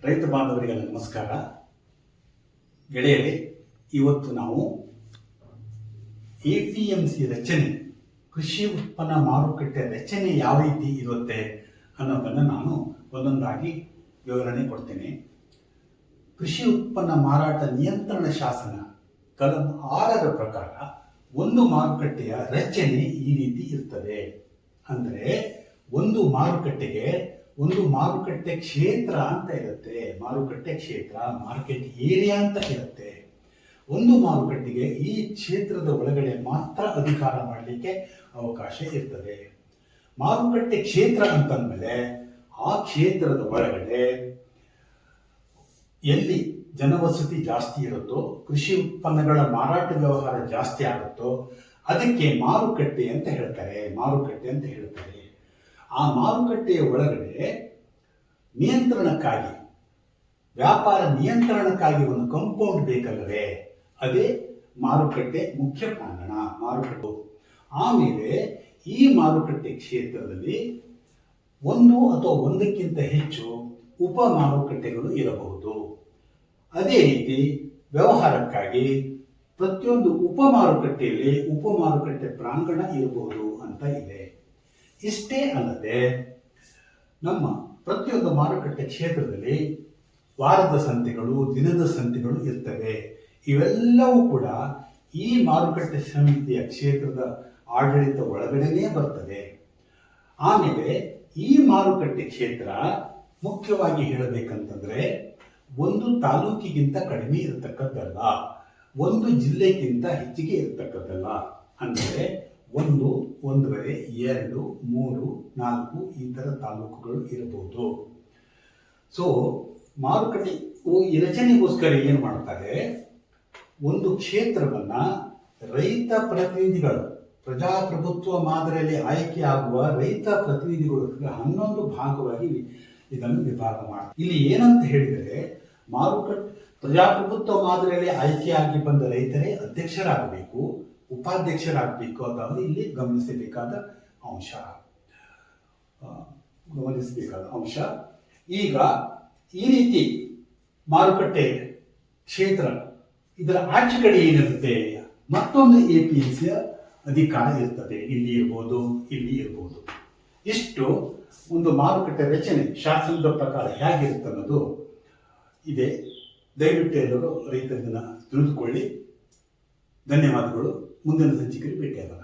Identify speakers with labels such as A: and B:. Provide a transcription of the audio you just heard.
A: ರೈತ ಬಾಂಧವರಿಗೆಲ್ಲ ನಮಸ್ಕಾರ. ಗೆಳೆಯರೇ, ಇವತ್ತು ನಾವು APMC ರಚನೆ, ಕೃಷಿ ಉತ್ಪನ್ನ ಮಾರುಕಟ್ಟೆ ರಚನೆ ಯಾವ ರೀತಿ ಇರುತ್ತೆ ಅನ್ನೋದನ್ನು ನಾನು ಒಂದೊಂದಾಗಿ ವಿವರಣೆ ಕೊಡ್ತೇನೆ. ಕೃಷಿ ಉತ್ಪನ್ನ ಮಾರಾಟ ನಿಯಂತ್ರಣ ಶಾಸನ ಕಲಂ 6ರ ಪ್ರಕಾರ ಒಂದು ಮಾರುಕಟ್ಟೆಯ ರಚನೆ ಈ ರೀತಿ ಇರ್ತದೆ. ಅಂದರೆ ಒಂದು ಮಾರುಕಟ್ಟೆಗೆ ಒಂದು ಮಾರುಕಟ್ಟೆ ಕ್ಷೇತ್ರ ಅಂತ ಇರುತ್ತೆ. ಮಾರುಕಟ್ಟೆ ಕ್ಷೇತ್ರ, ಮಾರ್ಕೆಟ್ ಏರಿಯಾ ಅಂತ ಇರುತ್ತೆ. ಒಂದು ಮಾರುಕಟ್ಟೆಗೆ ಈ ಕ್ಷೇತ್ರದ ಒಳಗಡೆ ಮಾತ್ರ ಅಧಿಕಾರ ಮಾಡಲಿಕ್ಕೆ ಅವಕಾಶ ಇರ್ತದೆ. ಮಾರುಕಟ್ಟೆ ಕ್ಷೇತ್ರ ಅಂತಂದ್ಮೇಲೆ ಆ ಕ್ಷೇತ್ರದ ಒಳಗಡೆ ಎಲ್ಲಿ ಜನವಸತಿ ಜಾಸ್ತಿ ಇರುತ್ತೋ, ಕೃಷಿ ಉತ್ಪನ್ನಗಳ ಮಾರಾಟ ವ್ಯವಹಾರ ಜಾಸ್ತಿ ಆಗುತ್ತೋ ಅದಕ್ಕೆ ಮಾರುಕಟ್ಟೆ ಅಂತ ಹೇಳ್ತಾರೆ. ಮಾರುಕಟ್ಟೆ ಅಂತ ಹೇಳ್ತಾರೆ. ಆ ಮಾರುಕಟ್ಟೆಯ ಒಳಗಡೆ ನಿಯಂತ್ರಣಕ್ಕಾಗಿ, ವ್ಯಾಪಾರ ನಿಯಂತ್ರಣಕ್ಕಾಗಿ ಒಂದು ಕಾಂಪೌಂಡ್ ಬೇಕಲ್ಲವೇ, ಅದೇ ಮಾರುಕಟ್ಟೆ ಮುಖ್ಯ ಪ್ರಾಂಗಣ, ಮಾರುಕಟ್ಟೆ. ಆಮೇಲೆ ಈ ಮಾರುಕಟ್ಟೆ ಕ್ಷೇತ್ರದಲ್ಲಿ ಒಂದು ಅಥವಾ ಒಂದಕ್ಕಿಂತ ಹೆಚ್ಚು ಉಪ ಮಾರುಕಟ್ಟೆಗಳು ಇರಬಹುದು. ಅದೇ ರೀತಿ ವ್ಯವಹಾರಕ್ಕಾಗಿ ಪ್ರತಿಯೊಂದು ಉಪ ಮಾರುಕಟ್ಟೆಯಲ್ಲಿ ಉಪ ಮಾರುಕಟ್ಟೆ ಪ್ರಾಂಗಣ ಇರಬಹುದು ಅಂತ ಇದೆ. ಇಷ್ಟೇ ಅಲ್ಲದೆ ನಮ್ಮ ಪ್ರತಿಯೊಂದು ಮಾರುಕಟ್ಟೆ ಕ್ಷೇತ್ರದಲ್ಲಿ ವಾರದ ಸಂತೆಗಳು, ದಿನದ ಸಂತೆಗಳು ಇರ್ತವೆ. ಇವೆಲ್ಲವೂ ಕೂಡ ಈ ಮಾರುಕಟ್ಟೆ ಸಮಿತಿಯ ಕ್ಷೇತ್ರದ ಆಡಳಿತ ಒಳಗಡೆನೇ ಬರ್ತದೆ. ಆಮೇಲೆ ಈ ಮಾರುಕಟ್ಟೆ ಕ್ಷೇತ್ರ ಮುಖ್ಯವಾಗಿ ಹೇಳಬೇಕಂತಂದ್ರೆ ಒಂದು ತಾಲೂಕಿಗಿಂತ ಕಡಿಮೆ ಇರತಕ್ಕದ್ದಲ್ಲ, ಒಂದು ಜಿಲ್ಲೆಗಿಂತ ಹೆಚ್ಚಿಗೆ ಇರತಕ್ಕದ್ದಲ್ಲ. ಅಂದರೆ 1, 1.5, 2, 3, 4 ಈ ಥರ ತಾಲೂಕುಗಳು ಇರಬಹುದು. ಸೊ ಮಾರುಕಟ್ಟೆ ಈ ರಚನೆಗೋಸ್ಕರ ಏನು ಮಾಡ್ತಾರೆ, ಒಂದು ಕ್ಷೇತ್ರವನ್ನ ರೈತ ಪ್ರತಿನಿಧಿಗಳು, ಪ್ರಜಾಪ್ರಭುತ್ವ ಮಾದರಿಯಲ್ಲಿ ಆಯ್ಕೆಯಾಗುವ ರೈತ ಪ್ರತಿನಿಧಿಗಳು 11 ಭಾಗವಾಗಿ ಇದನ್ನು ವಿಭಾಗ ಮಾಡ್ತಾರೆ. ಇಲ್ಲಿ ಏನಂತ ಹೇಳಿದರೆ, ಮಾರುಕಟ್ಟೆ ಪ್ರಜಾಪ್ರಭುತ್ವ ಮಾದರಿಯಲ್ಲಿ ಆಯ್ಕೆಯಾಗಿ ಬಂದ ರೈತರೇ ಅಧ್ಯಕ್ಷರಾಗಬೇಕು, ಉಪಾಧ್ಯಕ್ಷರಾಗಬೇಕು ಅನ್ನೋದು ಇಲ್ಲಿ ಗಮನಿಸಬೇಕಾದ ಅಂಶ. ಈಗ ಈ ರೀತಿ ಮಾರುಕಟ್ಟೆ ಕ್ಷೇತ್ರ ಇದರ ಆಚೆ ಕಡೆ ಏನಿರುತ್ತೆ, ಮತ್ತೊಂದು APMCಯ ಅಧಿಕಾರ ಇರ್ತದೆ. ಇಲ್ಲಿ ಇರ್ಬೋದು, ಇಲ್ಲಿ ಇರ್ಬೋದು. ಇಷ್ಟು ಒಂದು ಮಾರುಕಟ್ಟೆ ರಚನೆ ಶಾಸನದ ಪ್ರಕಾರ ಹೇಗಿರುತ್ತೆ ಅನ್ನೋದು ಇದೆ. ದಯವಿಟ್ಟು ಎಲ್ಲರೂ ರೈತರನ್ನ ತಿಳಿದುಕೊಳ್ಳಿ. ಧನ್ಯವಾದಗಳು. ಮುಂದಿನ ಸಂಚಿಕೆಯಲ್ಲಿ ಭೇಟಿಯಾಗೋಣ.